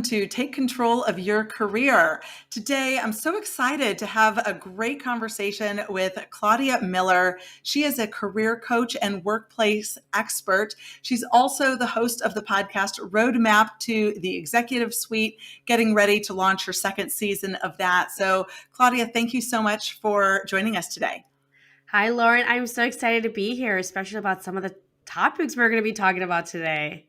To take control of your career. Today, I'm so excited to have a great conversation with Claudia Miller. She is a career coach and workplace expert. She's also the host of the podcast Roadmap to the Executive Suite, getting ready to launch her second season of that. So, Claudia, thank you so much for joining us today. Hi, Lauren. I'm so excited to be here, especially about some of the topics we're going to be talking about today.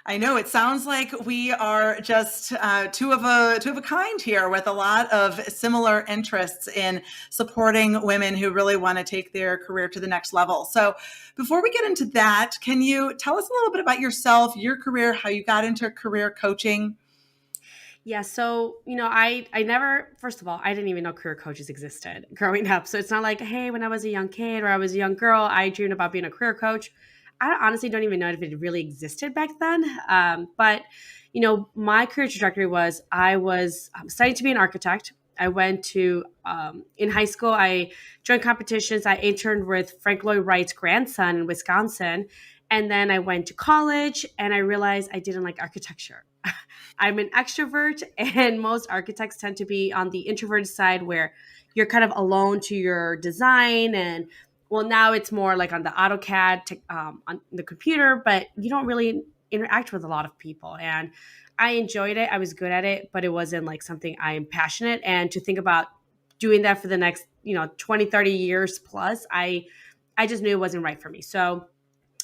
I know it sounds like we are just two of a kind here, with a lot of similar interests in supporting women who really want to take their career to the next level. So, before we get into that, can you tell us a little bit about yourself, your career, how you got into career coaching? Yeah, so, I never, first of all, I didn't even know career coaches existed growing up. So it's not like, hey, when I was a young kid or I was a young girl, I dreamed about being a career coach. I honestly don't even know if it really existed back then. But my career trajectory was I was studying to be an architect. I went to, in high school, I joined competitions. I interned with Frank Lloyd Wright's grandson in Wisconsin. And then I went to college and I realized I didn't like architecture. I'm an extrovert, and most architects tend to be on the introverted side where you're kind of alone to your design. And well, now it's more like on the AutoCAD on the computer, but you don't really interact with a lot of people. And I enjoyed it. I was good at it, but it wasn't like something I'm passionate. And to think about doing that for the next, 20, 30 years plus, I just knew it wasn't right for me. So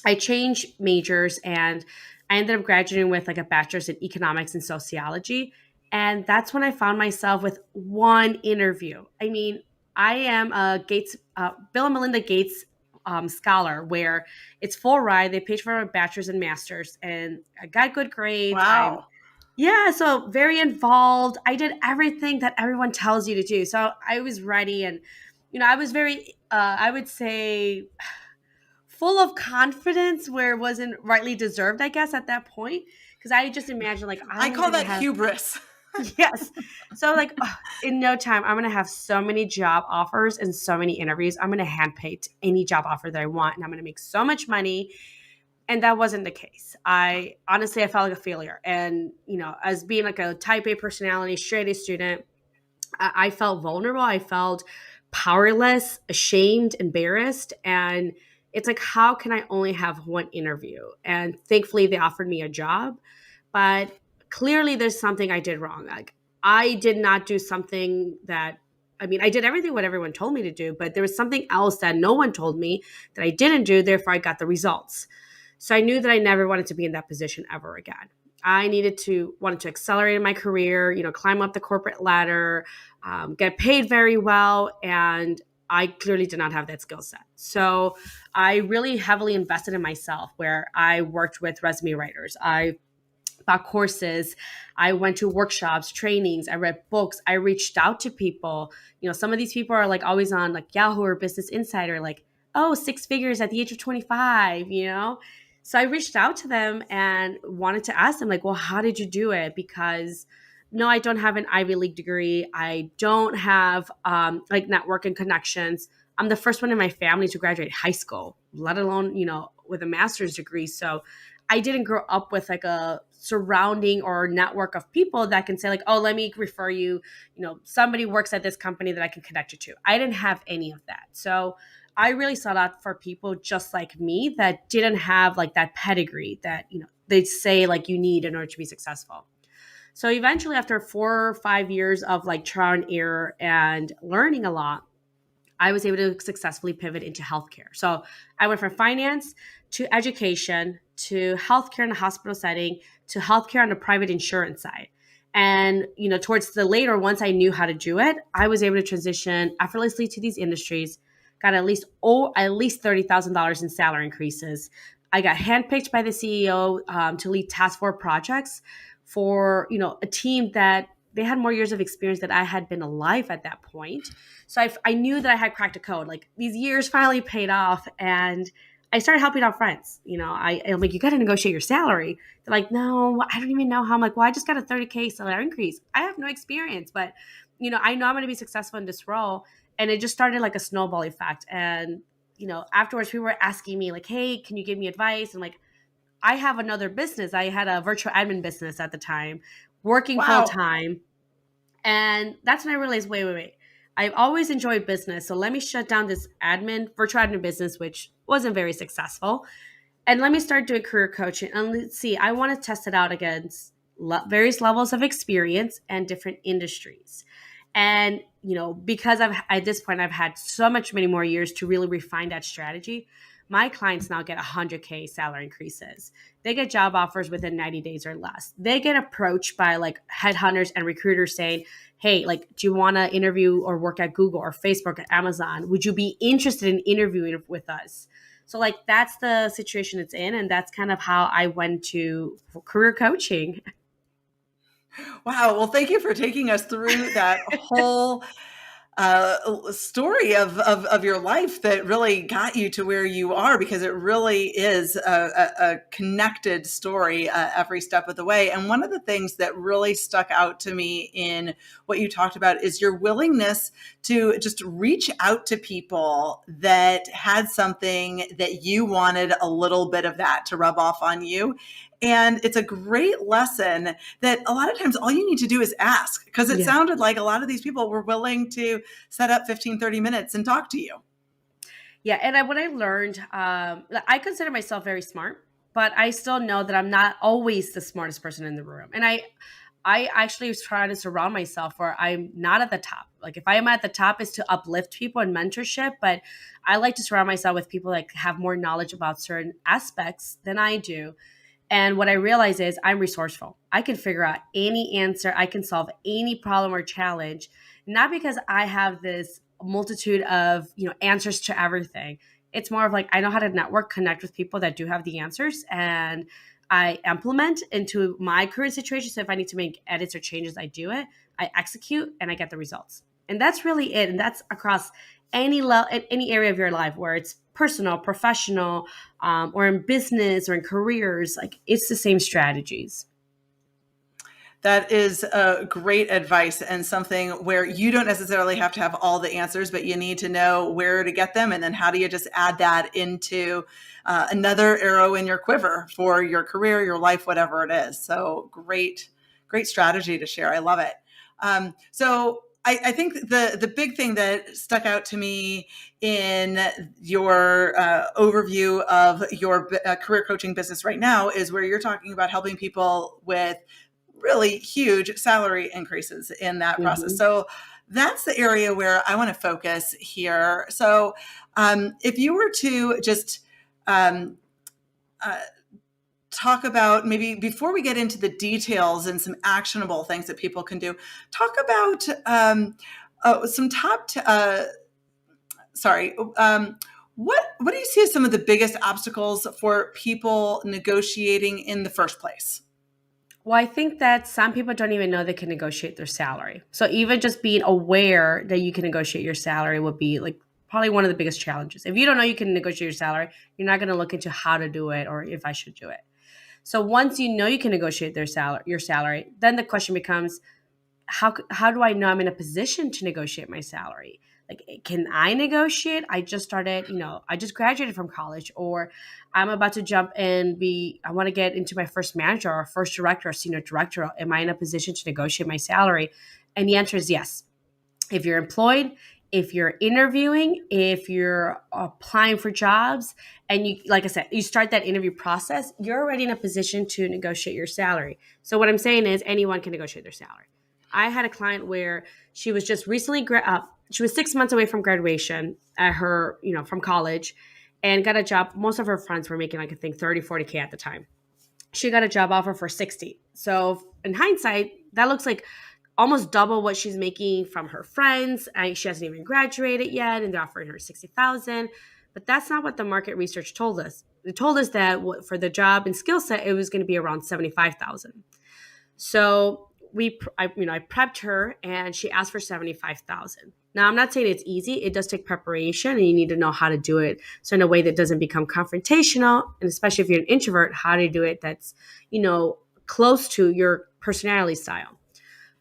I changed majors and I ended up graduating with like a bachelor's in economics and sociology. And that's when I found myself with one interview. I mean, I am a Bill and Melinda Gates scholar where it's full ride. They paid for a bachelor's and master's, and I got good grades. Wow. Yeah, so very involved. I did everything that everyone tells you to do. So I was ready and, I was very, I would say, full of confidence where it wasn't rightly deserved, I guess, at that point. Because I just imagined, like, I I'm call going to that have, hubris. yes. So, like, in no time, I'm going to have so many job offers and so many interviews. I'm going to hand pick any job offer that I want, and I'm going to make so much money. And that wasn't the case. I felt like a failure. And, as being like a type A personality, straight A student, I felt vulnerable. I felt powerless, ashamed, embarrassed. And it's like, how can I only have one interview? And thankfully, they offered me a job. But clearly, there's something I did wrong. Like, I did not do something that, I mean, I did everything what everyone told me to do, but there was something else that no one told me that I didn't do. Therefore, I got the results. So I knew that I never wanted to be in that position ever again. I wanted to accelerate in my career, climb up the corporate ladder, get paid very well, and I clearly did not have that skill set. So I really heavily invested in myself, where I worked with resume writers. I bought courses. I went to workshops, trainings. I read books. I reached out to people. Some of these people are like always on like Yahoo or Business Insider, like, oh, six figures at the age of 25. So I reached out to them and wanted to ask them, like, well, how did you do it? Because no, I don't have an Ivy League degree. I don't have like network and connections. I'm the first one in my family to graduate high school, let alone, with a master's degree. So I didn't grow up with like a surrounding or network of people that can say like, oh, let me refer you, somebody works at this company that I can connect you to. I didn't have any of that. So I really sought out for people just like me that didn't have like that pedigree that, they say like you need in order to be successful. So eventually after 4 or 5 years of like trial and error and learning a lot, I was able to successfully pivot into healthcare. So I went from finance to education to healthcare in a hospital setting to healthcare on the private insurance side. And towards the later, once I knew how to do it, I was able to transition effortlessly to these industries. Got at least $30,000 in salary increases. I got handpicked by the CEO to lead task force projects for a team that they had more years of experience that I had been alive at that point. So I knew that I had cracked a code. Like these years finally paid off, and I started helping out friends. I'm like, you got to negotiate your salary. They're like, no, I don't even know how. I'm like, well, I just got a 30K salary increase. I have no experience, but I know I'm going to be successful in this role. And it just started like a snowball effect. And afterwards, people were asking me like, hey, can you give me advice? And like, I have another business. I had a virtual admin business at the time working full Wow. time. And that's when I realized, wait. I've always enjoyed business. So let me shut down this virtual admin business, which wasn't very successful. And let me start doing career coaching. And let's see, I want to test it out against various levels of experience and different industries. And, because at this point, I've had so much many more years to really refine that strategy. My clients now get 100K salary increases. They get job offers within 90 days or less. They get approached by like headhunters and recruiters saying, hey, like, do you want to interview or work at Google or Facebook or Amazon? Would you be interested in interviewing with us? So like that's the situation it's in, and that's kind of how I went to career coaching. Wow. Well, thank you for taking us through that whole story of your life that really got you to where you are, because it really is a connected story every step of the way. And one of the things that really stuck out to me in what you talked about is your willingness to just reach out to people that had something that you wanted a little bit of that to rub off on you. And it's a great lesson that a lot of times all you need to do is ask, because it Yeah. sounded like a lot of these people were willing to set up 15, 30 minutes and talk to you. Yeah. And what I learned, I consider myself very smart, but I still know that I'm not always the smartest person in the room. And I actually was trying to surround myself where I'm not at the top. Like if I am at the top, is to uplift people and mentorship, but I like to surround myself with people that have more knowledge about certain aspects than I do. And what I realize is I'm resourceful. I can figure out any answer. I can solve any problem or challenge, not because I have this multitude of, answers to everything. It's more of like I know how to network, connect with people that do have the answers, and I implement into my current situation. So if I need to make edits or changes, I do it. I execute and I get the results. And that's really it. And that's across any area of your life, where it's personal, professional, or in business or in careers. Like it's the same strategies. That is great advice, and something where you don't necessarily have to have all the answers, but you need to know where to get them. And then how do you just add that into another arrow in your quiver for your career, your life, whatever it is. So great strategy to share. I love it. So I think the big thing that stuck out to me in your overview of your career coaching business right now is where you're talking about helping people with really huge salary increases in that process. Mhm. So that's the area where I want to focus here. So if you were to just um, uh, talk about, maybe before we get into the details and some actionable things that people can do, talk about some sorry. What do you see as some of the biggest obstacles for people negotiating in the first place? Well, I think that some people don't even know they can negotiate their salary. So even just being aware that you can negotiate your salary would be like probably one of the biggest challenges. If you don't know you can negotiate your salary, you're not going to look into how to do it or if I should do it. So once you know you can negotiate your salary, then the question becomes, how do I know I'm in a position to negotiate my salary? Like, can I negotiate? I just started, I just graduated from college, or I'm about to jump and I want to get into my first manager or first director or senior director. Am I in a position to negotiate my salary? And the answer is yes. If you're employed, if you're interviewing, if you're applying for jobs, and you, like I said, you start that interview process, you're already in a position to negotiate your salary. So what I'm saying is anyone can negotiate their salary. I had a client where she was just recently she was 6 months away from graduation at her, from college, and got a job. Most of her friends were making like I think 30, 40K at the time. She got a job offer for 60. So in hindsight, that looks like almost double what she's making from her friends. She hasn't even graduated yet, and they're offering her 60,000. But that's not what the market research told us. It told us that for the job and skill set, it was going to be around 75,000. So I prepped her, and she asked for 75,000. Now, I'm not saying it's easy. It does take preparation, and you need to know how to do it. So in a way that doesn't become confrontational, and especially if you're an introvert, how to do it that's, close to your personality style.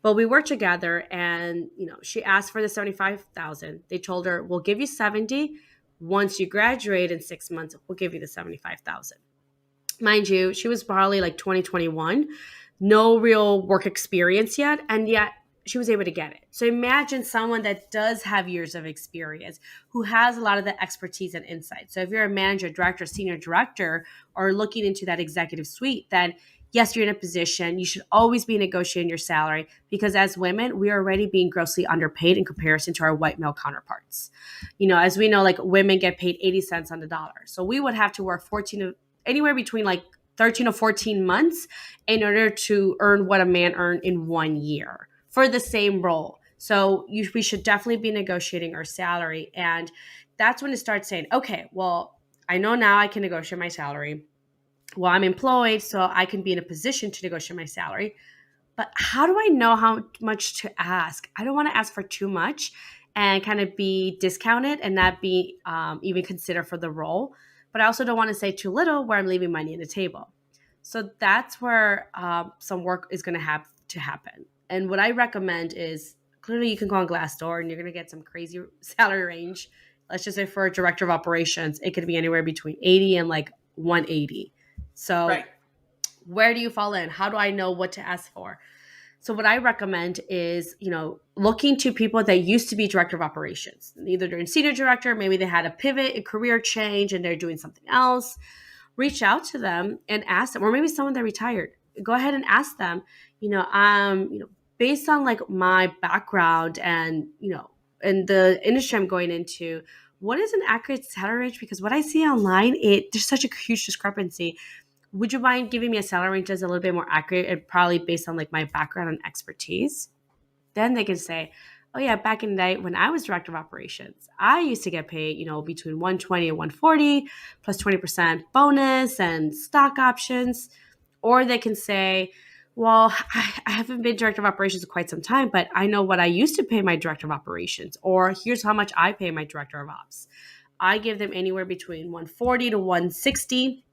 But we worked together, and she asked for the 75,000. They told her, we'll give you 70. Once you graduate in 6 months, we'll give you the 75,000. Mind you, she was probably like 2021. no real work experience yet, and yet she was able to get it. So imagine someone that does have years of experience, who has a lot of the expertise and insight. So if you're a manager, director, senior director, or looking into that executive suite, then yes, you're in a position. You should always be negotiating your salary, because as women, we are already being grossly underpaid in comparison to our white male counterparts. As we know, like women get paid 80 cents on the dollar. So we would have to work anywhere between like 13 to 14 months in order to earn what a man earned in 1 year for the same role. So we should definitely be negotiating our salary. And that's when it starts saying, okay, well, I know now I can negotiate my salary. Well, I'm employed, so I can be in a position to negotiate my salary. But how do I know how much to ask? I don't want to ask for too much and kind of be discounted and not be even considered for the role. But I also don't want to say too little where I'm leaving money on the table. So that's where some work is going to have to happen. And what I recommend is, clearly you can go on Glassdoor and you're going to get some crazy salary range. Let's just say for a director of operations, it could be anywhere between 80 and like 180. So Right. where do you fall in? How do I know what to ask for? So what I recommend is, looking to people that used to be director of operations. Either they're in senior director, maybe they had a pivot, a career change, and they're doing something else. Reach out to them and ask them, or maybe someone that retired. Go ahead and ask them, based on like my background and, and the industry I'm going into, what is an accurate salary range? Because what I see online, there's such a huge discrepancy. Would you mind giving me a salary range that's a little bit more accurate and probably based on like my background and expertise? Then they can say, oh yeah, back in the day when I was director of operations, I used to get paid, between 120 and 140 plus 20% bonus and stock options. Or they can say, well, I haven't been director of operations in quite some time, but I know what I used to pay my director of operations, or here's how much I pay my director of ops. I give them anywhere between 140 to 160.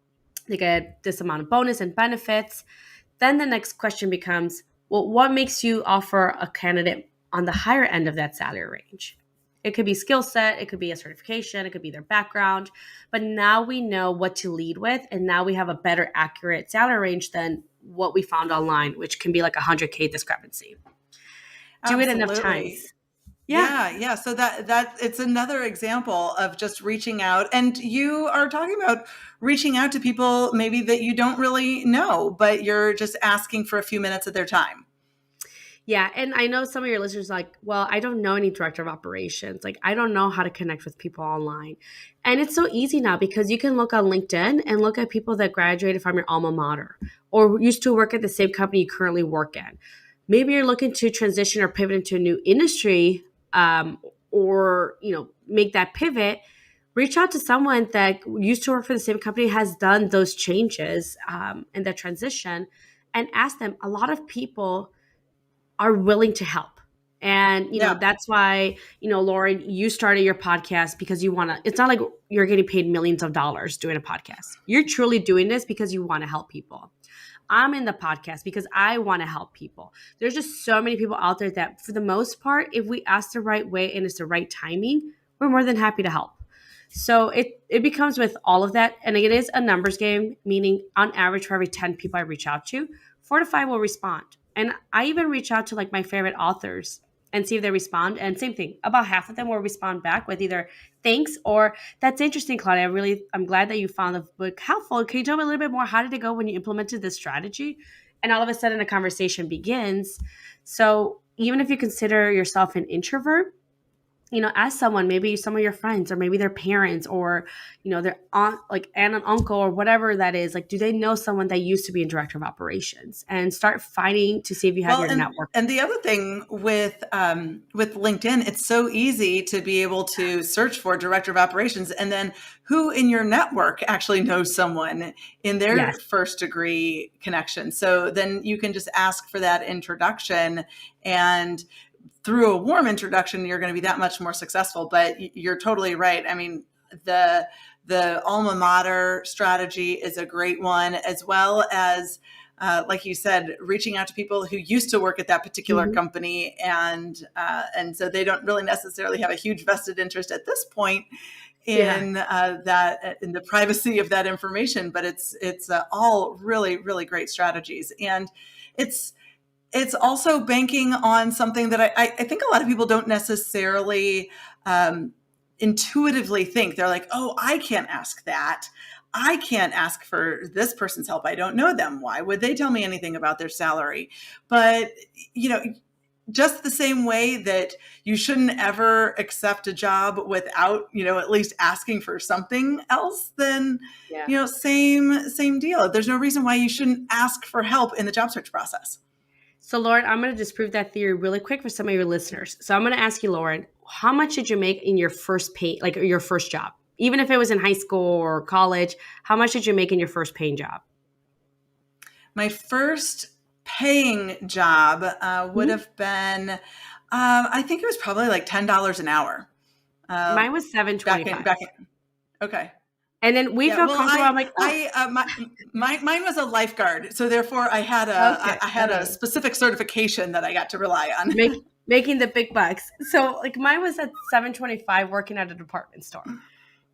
They get this amount of bonus and benefits. Then the next question becomes, well, what makes you offer a candidate on the higher end of that salary range? It could be skill set, it could be a certification, it could be their background. But now we know what to lead with, and now we have a better accurate salary range than what we found online, which can be like 100K discrepancy. Do it enough Absolutely. times. Yeah. Yeah, yeah. So that it's another example of just reaching out, and you are talking about reaching out to people maybe that you don't really know, but you're just asking for a few minutes of their time. Yeah, and I know some of your listeners are like, well, I don't know any director of operations. Like, I don't know how to connect with people online. And it's so easy now because you can look on LinkedIn and look at people that graduated from your alma mater or used to work at the same company you currently work in. Maybe you're looking to transition or pivot into a new industry, or, make that pivot. Reach out to someone that used to work for the same company, has done those changes and that transition, and ask them. A lot of people are willing to help. And, Yeah. that's why, Lauren, you started your podcast because you want to, it's not like you're getting paid millions of dollars doing a podcast. You're truly doing this because you want to help people. I'm in the podcast because I want to help people. There's just so many people out there that, for the most part, if we ask the right way and it's the right timing, we're more than happy to help. So it becomes with all of that. And it is a numbers game, meaning on average, for every 10 people I reach out to, 4 to 5 will respond. And I even reach out to like my favorite authors and see if they respond. And same thing, about half of them will respond back with either thanks or that's interesting, Claudia. I'm glad that you found the book helpful. Can you tell me a little bit more? How did it go when you implemented this strategy? And all of a sudden a conversation begins. So even if you consider yourself an introvert, ask someone, maybe some of your friends or maybe their parents or, their aunt, like aunt and uncle or whatever that is, like, do they know someone that used to be in director of operations, and start fighting to see if you have Well, your and network. and the other thing with LinkedIn, it's so easy to be able to search for director of operations, and then who in your network actually knows someone in their Yes. first degree connection. So then you can just ask for that introduction, and through a warm introduction, you're going to be that much more successful. But you're totally right. I mean, the alma mater strategy is a great one, as well as like you said, reaching out to people who used to work at that particular Mhm. company, and so they don't really necessarily have a huge vested interest at this point Yeah. in that, in the privacy of that information. But it's all really, really great strategies. And it's it's also banking on something that I think a lot of people don't necessarily intuitively think. They're like, oh, I can't ask that. I can't ask for this person's help. I don't know them. Why would they tell me anything about their salary? But, you know, just the same way that you shouldn't ever accept a job without, at least asking for something else, then, Yeah. same deal. There's no reason why you shouldn't ask for help in the job search process. So, Lauren, I'm going to disprove that theory really quick for some of your listeners. So, I'm going to ask you, Lauren, how much did you make in your first pay, like your first job? Even if it was in high school or college, how much did you make in your first paying job? My first paying job would Mhm. have been, I think it was probably like $10 an hour. Uh, Mine was seven back twenty in, five, back in, okay. and then we Yeah, felt well, comfortable. I'm like, oh, mine was a lifeguard, so therefore okay, I had a specific certification that I got to rely on. making the big bucks. So, like, mine was at 725 working at a department store.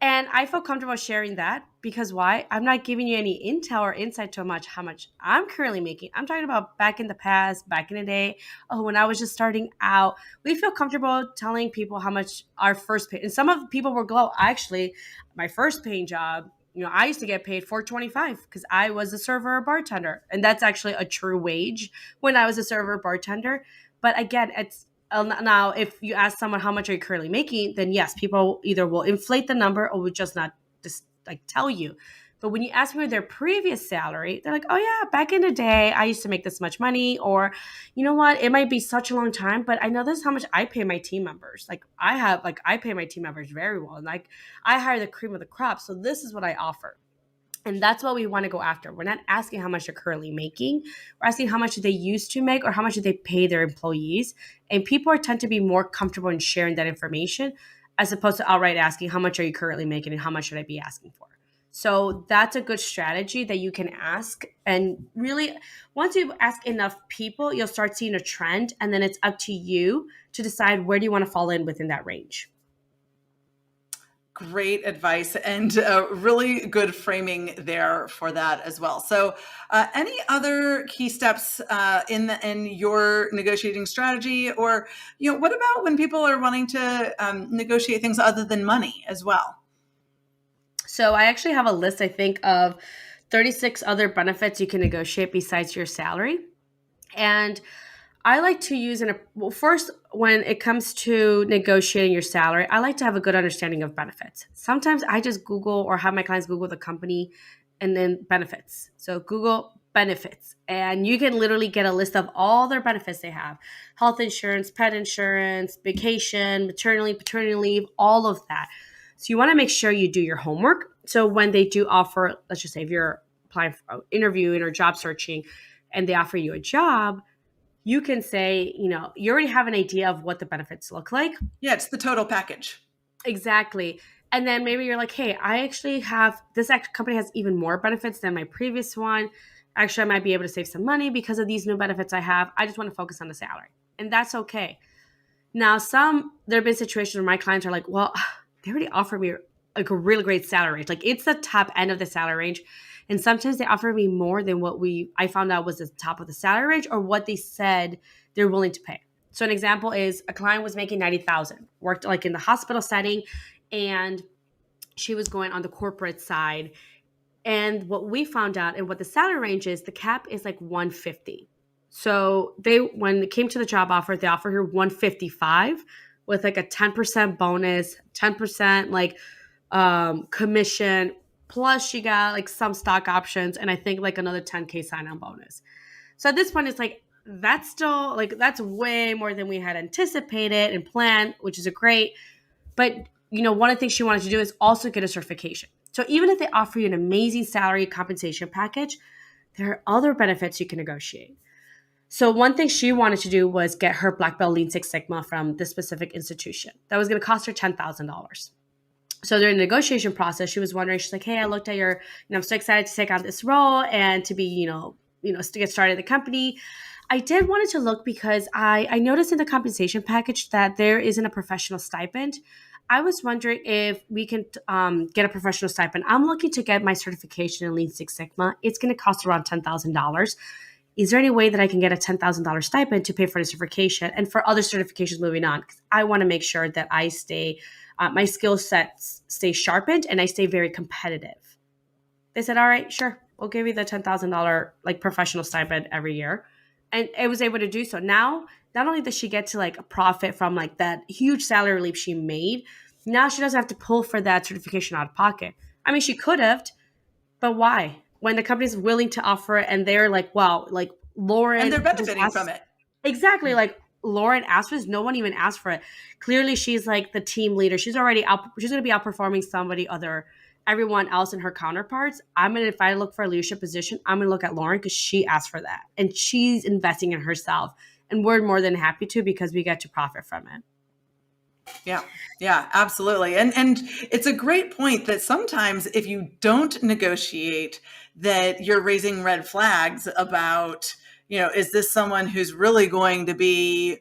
And I feel comfortable sharing that because why? I'm not giving you any intel or insight to how much I'm currently making. I'm talking about back in the past, back in the day. Oh, when I was just starting out, we feel comfortable telling people how much our first pay. And some of the people were glow. Actually, my first paying job, I used to get paid 425 because I was a server or bartender, and that's actually a true wage when I was a server or bartender. But again, it's now, if you ask someone how much are you currently making, then yes, people either will inflate the number or will just not just like tell you. But when you ask me their previous salary, they're like, "Oh yeah, back in the day, I used to make this much money." Or, you know what? It might be such a long time, but I know this is how much I pay my team members. I pay my team members very well, and like I hire the cream of the crop. So this is what I offer. And that's what we want to go after. We're not asking how much they're currently making. We're asking how much they used to make or how much do they pay their employees. And people are tend to be more comfortable in sharing that information as opposed to outright asking how much are you currently making and how much should I be asking for. So that's a good strategy that you can ask. And really, once you ask enough people, you'll start seeing a trend. And then it's up to you to decide where do you want to fall in within that range. Great advice and really good framing there for that as well. So, any other key steps in your negotiating strategy, or what about when people are wanting to negotiate things other than money as well? So I actually have a list, I think, of 36 other benefits you can negotiate besides your salary. And I like to use well, first, when it comes to negotiating your salary, I like to have a good understanding of benefits. Sometimes I just Google or have my clients Google the company and then benefits. So Google benefits, and you can literally get a list of all their benefits they have: health insurance, pet insurance, vacation, maternity, paternity leave, all of that. So you want to make sure you do your homework. So when they do offer, let's just say if you're applying for interviewing or job searching and they offer you a job, you can say, you already have an idea of what the benefits look like. Yeah, it's the total package. Exactly. And then maybe you're like, hey, I actually have this company has even more benefits than my previous one. Actually, I might be able to save some money because of these new benefits I have. I just want to focus on the salary. And that's okay. Now, there have been situations where my clients are like, well, they already offered me like a really great salary range. Like it's the top end of the salary range. And sometimes they offer me more than what I found out was the top of the salary range or what they said they're willing to pay. So an example is a client was making 90,000, worked like in the hospital setting, and she was going on the corporate side. And what we found out and what the salary range is, the cap is like 150. So when it came to the job offer, they offered her 155 with like a 10% bonus, 10% like commission, plus she got like some stock options and I think like another 10K sign-on bonus. So at this point, it's like that's still like that's way more than we had anticipated and planned, which is a great. But one of the things she wanted to do is also get a certification. So even if they offer you an amazing salary compensation package, there are other benefits you can negotiate. So one thing she wanted to do was get her Black Belt Lean Six Sigma from this specific institution. That was going to cost her $10,000. So during the negotiation process, she was wondering, she's like, hey, I looked at I'm so excited to take on this role and to be, to get started in the company. I did wanted to look because I noticed in the compensation package that there isn't a professional stipend. I was wondering if we can get a professional stipend. I'm looking to get my certification in Lean Six Sigma. It's going to cost around $10,000. is there any way that I can get a $10,000 stipend to pay for the certification and for other certifications moving on? Because I want to make sure that I stay, my skill sets stay sharpened and I stay very competitive. They said, all right, sure. We'll give you the $10,000 like professional stipend every year. And I was able to do so. Now, not only does she get to like a profit from like that huge salary leap she made, now she doesn't have to pull for that certification out of pocket. I mean, she could have, but why? When the company's willing to offer it and they're like, wow, like And they're Lauren just benefiting from asked. it. Exactly. Like Lauren asked for this. No one even asked for it. Clearly, she's like the team leader. She's already out. She's going to be outperforming somebody other, everyone else and her counterparts. If I look for a leadership position, I'm going to look at Lauren because she asked for that. And she's investing in herself. And we're more than happy to because we get to profit from it. Yeah. Yeah, absolutely. And it's a great point that sometimes if you don't negotiate, that you're raising red flags about, is this someone who's really going to be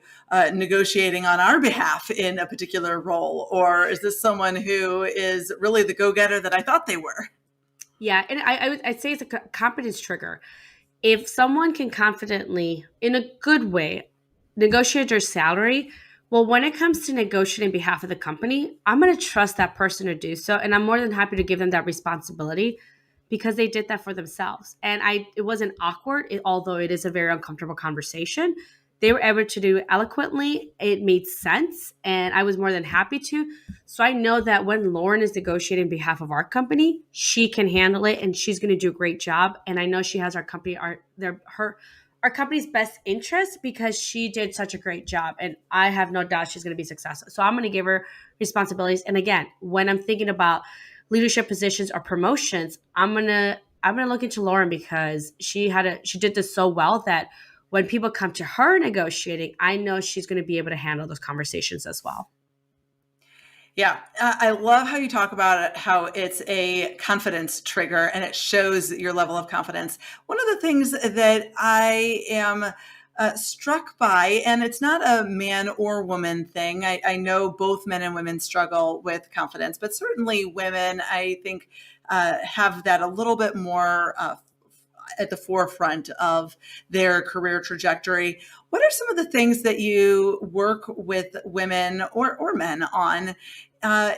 negotiating on our behalf in a particular role? Or is this someone who is really the go-getter that I thought they were? Yeah. And I'd say it's a competence trigger. If someone can confidently, in a good way, negotiate their salary, well, when it comes to negotiating on behalf of the company, I'm going to trust that person to do so. And I'm more than happy to give them that responsibility because they did that for themselves. And it wasn't awkward, although it is a very uncomfortable conversation. They were able to do it eloquently. It made sense. And I was more than happy to. So I know that when Lauren is negotiating on behalf of our company, she can handle it and she's going to do a great job. And I know she has our company, our company's best interest because she did such a great job. And I have no doubt she's going to be successful. So I'm going to give her responsibilities. And again, when I'm thinking about leadership positions or promotions, I'm gonna look into Lauren because she did this so well that when people come to her negotiating, I know she's going to be able to handle those conversations as well. Yeah, I love how you talk about it, how it's a confidence trigger and it shows your level of confidence. One of the things that I am struck by, and it's not a man or woman thing, I know both men and women struggle with confidence, but certainly women, I think, have that a little bit more at the forefront of their career trajectory. What are some of the things that you work with women or men on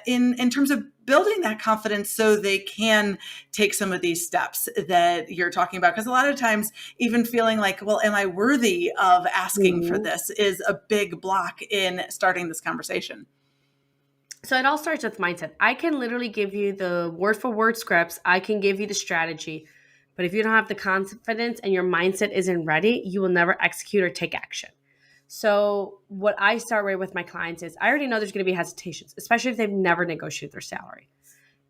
in terms of building that confidence so they can take some of these steps that you're talking about? Because a lot of times, even feeling like, well, am I worthy of asking for Mhm. this is a big block in starting this conversation. So it all starts with mindset. I can literally give you the word for word scripts. I can give you the strategy. But if you don't have the confidence and your mindset isn't ready, you will never execute or take action. So what I start right with my clients is I already know there's going to be hesitations, especially if they've never negotiated their salary.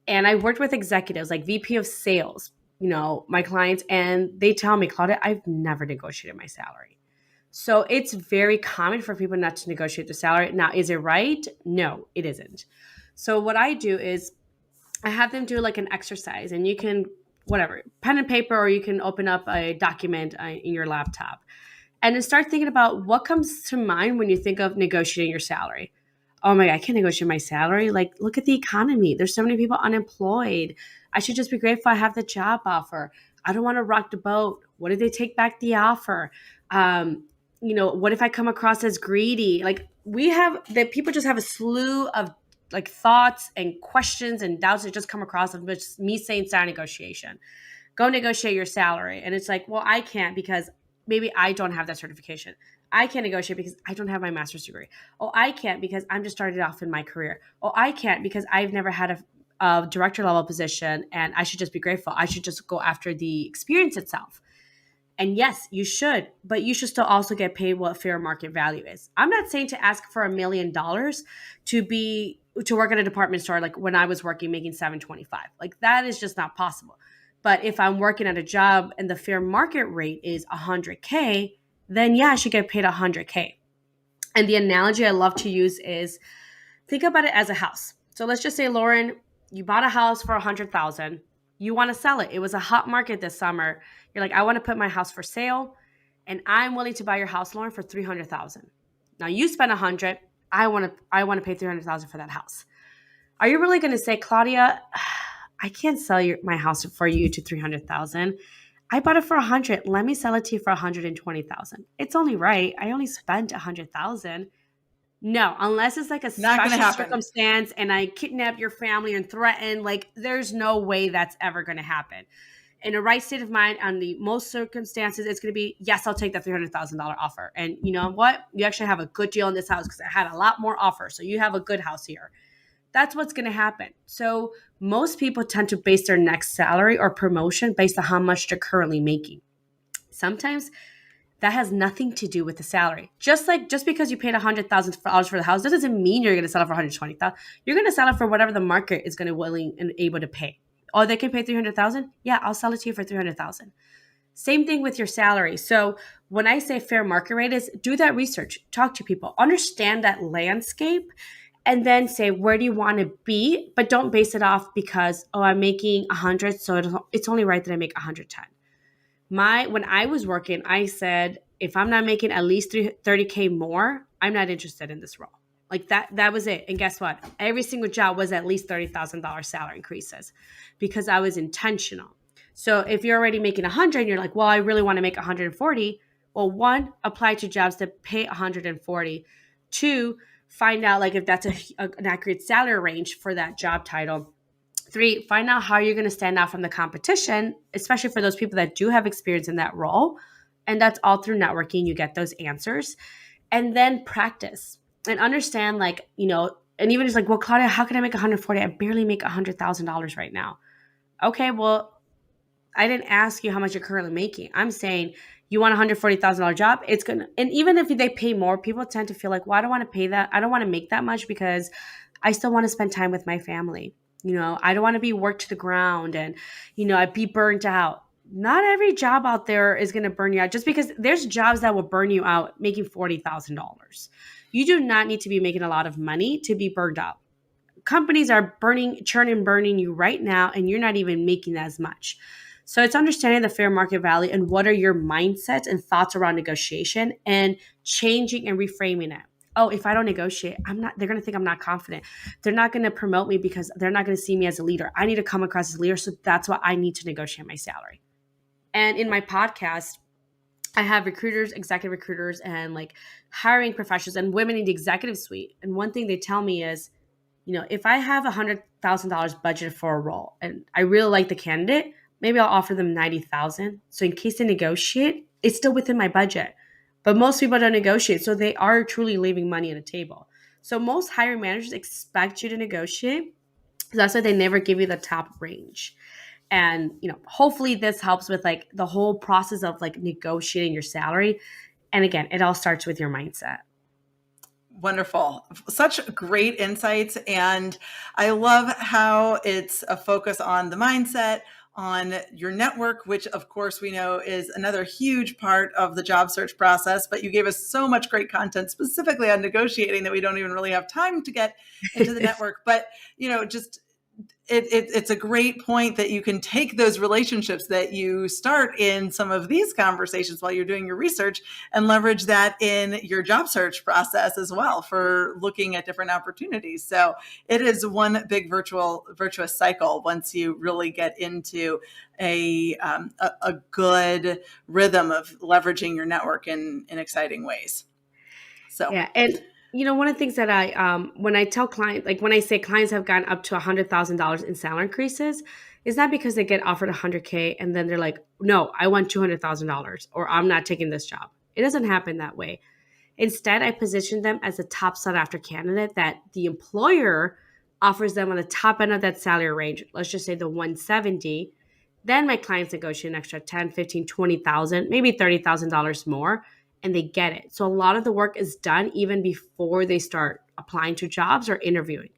And I worked with executives like VP of sales, my clients, and they tell me, Claudia, I've never negotiated my salary. So it's very common for people not to negotiate the salary. Now, is it right? No, it isn't. So what I do is I have them do like an exercise, and you can, whatever, pen and paper, or you can open up a document in your laptop and then start thinking about what comes to mind when you think of negotiating your salary. Oh my God, I can't negotiate my salary. Like, look at the economy. There's so many people unemployed. I should just be grateful I have the job offer. I don't want to rock the boat. What if they take back the offer? What if I come across as greedy? Like, we have that people just have a slew of like thoughts and questions and doubts that just come across of just me saying sign negotiation. Go negotiate your salary. And it's like, well, I can't because maybe I don't have that certification. I can't negotiate because I don't have my master's degree. Oh, I can't because I'm just started off in my career. Oh, I can't because I've never had a director level position and I should just be grateful. I should just go after the experience itself. And yes, you should, but you should still also get paid what fair market value is. I'm not saying to ask for $1 million to work at a department store like when I was working making 725. Like that is just not possible. But if I'm working at a job and the fair market rate is 100K, then yeah, I should get paid 100K. And the analogy I love to use is think about it as a house. So let's just say, Lauren, you bought a house for 100,000. You want to sell it. It was a hot market this summer. You're like, I want to put my house for sale, and I'm willing to buy your house, Lauren, for 300,000. Now you spend 100. I want to pay 300,000 for that house. Are you really going to say, Claudia, I can't sell my house for you to 300,000? I bought it for 100. Let me sell it to you for 120,000. It's only right. I only spent 100,000. No, unless it's like a Not going to special happen. circumstance and I kidnap your family and threaten, like there's no way that's ever going to happen. In a right state of mind, on the most circumstances, it's going to be, yes, I'll take that $300,000 offer. And you know what? You actually have a good deal in this house because I had a lot more offers. So you have a good house here. That's what's going to happen. So most people tend to base their next salary or promotion based on how much they're currently making. Sometimes that has nothing to do with the salary. Just because you paid $100,000 for the house, that doesn't mean you're going to sell it for 120,000. You're going to sell it for whatever the market is going to willing and able to pay. Oh, they can pay 300,000. Yeah, I'll sell it to you for 300,000. Same thing with your salary. So when I say fair market rate is do that research, talk to people, understand that landscape, and then say where do you want to be, but don't base it off because I'm making 100, so it's only right that I make 110. When I was working, I said if I'm not making at least 30K more, I'm not interested in this role. Like that was it. And guess what? Every single job was at least $30,000 salary increases because I was intentional. So if you're already making 100 and you're like, well, I really want to make 140, well, one, apply to jobs that pay 140. Two, find out like if that's an accurate salary range for that job title. Three, find out how you're going to stand out from the competition, especially for those people that do have experience in that role. And that's all through networking. You get those answers. And then practice and understand, like, and even just like, well, Claudia, how can I make 140? I barely make $100,000 right now. Okay, well, I didn't ask you how much you're currently making. I'm saying you want a $140,000 job. It's going to, and even if they pay more, people tend to feel like, well, I don't want to pay that. I don't want to make that much because I still want to spend time with my family. I don't want to be worked to the ground and, I'd be burnt out. Not every job out there is going to burn you out just because there's jobs that will burn you out making $40,000. You do not need to be making a lot of money to be burned out. Companies are burning you right now, and you're not even making as much. So it's understanding the fair market value and what are your mindsets and thoughts around negotiation and changing and reframing it. Oh, if I don't negotiate, they're going to think I'm not confident. They're not going to promote me because they're not going to see me as a leader. I need to come across as a leader. So that's why I need to negotiate my salary. And in my podcast, I have recruiters, executive recruiters, and like hiring professionals and women in the executive suite. And one thing they tell me is, if I have $100,000 budgeted for a role and I really like the candidate, maybe I'll offer them 90,000. So in case they negotiate, it's still within my budget. But most people don't negotiate, so they are truly leaving money on the table. So most hiring managers expect you to negotiate. That's why they never give you the top range. And hopefully this helps with like the whole process of like negotiating your salary. And again, it all starts with your mindset. Wonderful. Such great insights. And I love how it's a focus on the mindset, on your network, which of course we know is another huge part of the job search process. But you gave us so much great content specifically on negotiating that we don't even really have time to get into the network. But, just it's a great point that you can take those relationships that you start in some of these conversations while you're doing your research and leverage that in your job search process as well for looking at different opportunities. So it is one big virtuous cycle once you really get into a good rhythm of leveraging your network in exciting ways. So yeah, and one of the things that when I tell clients, like when I say clients have gotten up to $100,000 in salary increases, is not because they get offered 100K and then they're like, no, I want $200,000 or I'm not taking this job. It doesn't happen that way. Instead, I position them as a top sought after candidate that the employer offers them on the top end of that salary range. Let's just say the 170. Then my clients negotiate an extra 10, 15, 20,000, maybe $30,000 more, and they get it. So a lot of the work is done even before they start applying to jobs or interviewing.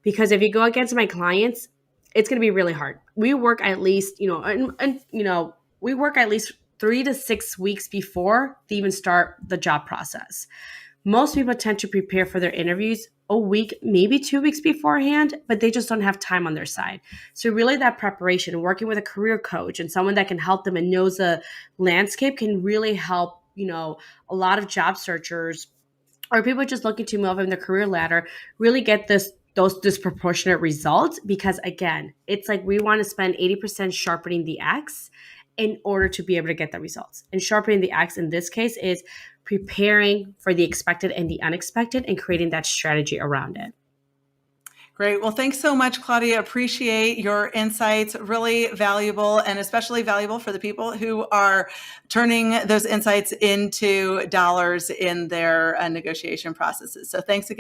Because if you go against my clients, it's going to be really hard. We work at least, we work at least 3 to 6 weeks before they even start the job process. Most people tend to prepare for their interviews a week, maybe 2 weeks beforehand, but they just don't have time on their side. So really that preparation, working with a career coach and someone that can help them and knows the landscape can really help, a lot of job searchers or people just looking to move in their career ladder really get those disproportionate results because again, it's like we want to spend 80% sharpening the X in order to be able to get the results. And sharpening the axe in this case is preparing for the expected and the unexpected and creating that strategy around it. Great. Well, thanks so much, Claudia. Appreciate your insights. Really valuable, and especially valuable for the people who are turning those insights into dollars in their negotiation processes. So thanks again.